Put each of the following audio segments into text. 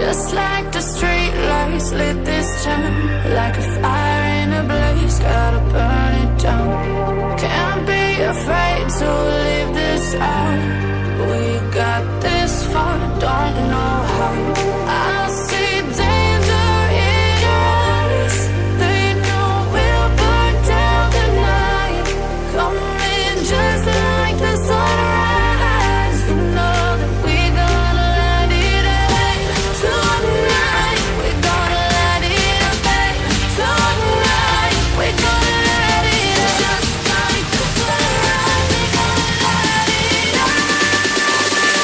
Just like the street lights lit this town, like a fire in a blaze, gotta burn it down. Can't be afraid to leave this out. We got this far, don't know how. I see danger in your eyes. They know we'll burn down the night. Coming just like the sunrise. You know that we're gonna light it up tonight. We're gonna light it up tonight. We're gonna light it up just like the sunrise. We're gonna light it up now.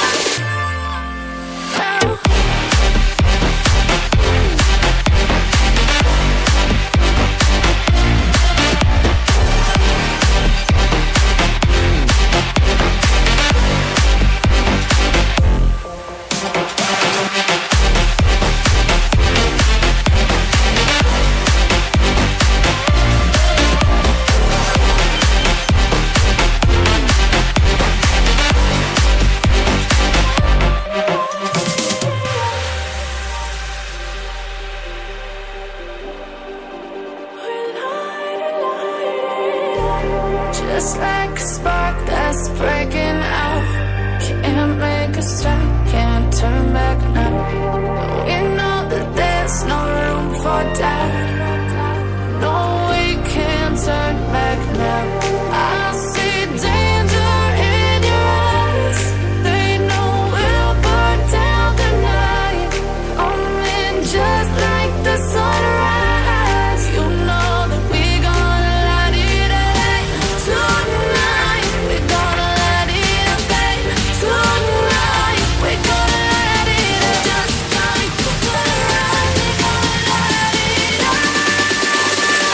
Just like a spark that's breaking out. Can't make a stop, can't turn back now. We know that there's no room for doubt. No, we can't turn back now. I see danger in your eyes. They know we'll burn down the night. Coming just like the sunrise. You know that we're gonna light it up tonight. We're gonna light it up tonight. We're gonna light it up just like the sunrise. We're gonna light it up now.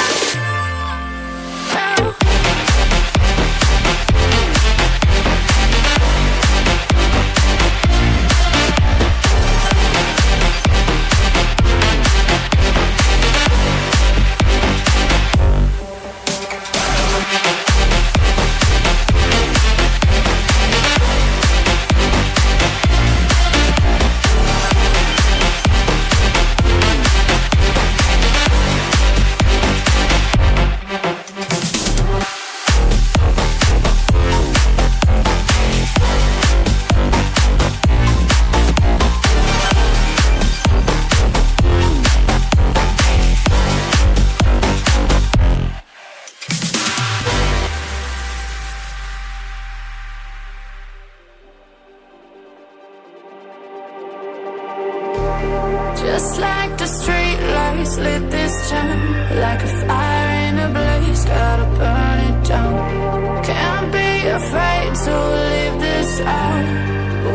Just like the street lights lit this town, like a fire in a blaze, gotta burn it down. Can't be afraid to leave this out.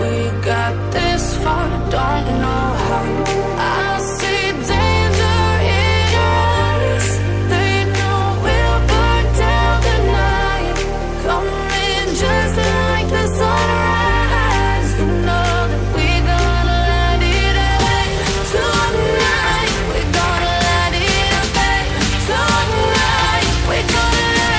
We got this far, don't know how. I see danger in your eyes. They know we'll burn down the night. Coming just like the sunrise. You know that we're gonna light it up tonight. We're gonna light it up tonight. We're gonna light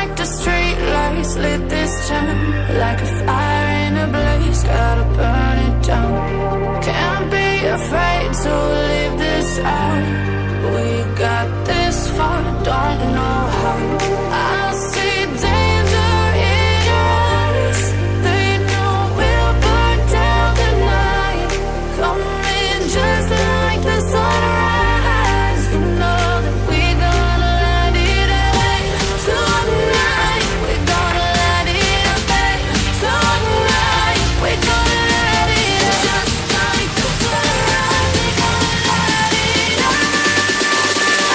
like the street lights lit this town, like a fire in a blaze, gotta burn it down. Can't be afraid to leave this out. We got this far, don't know how. I see danger in your eyes. They know we'll burn down the night. Coming just like the sunrise. You know that we're gonna let it out tonight. We're gonna let it out tonight. We're gonna let it out just like the sunrise. We're gonna let it out now.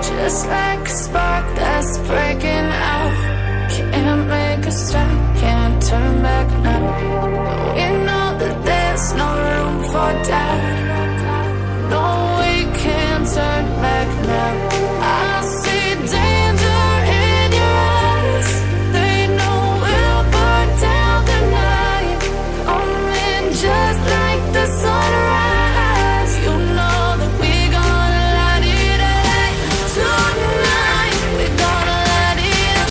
Just like a spark that's breaking out. Can't make a stop, can't turn back now.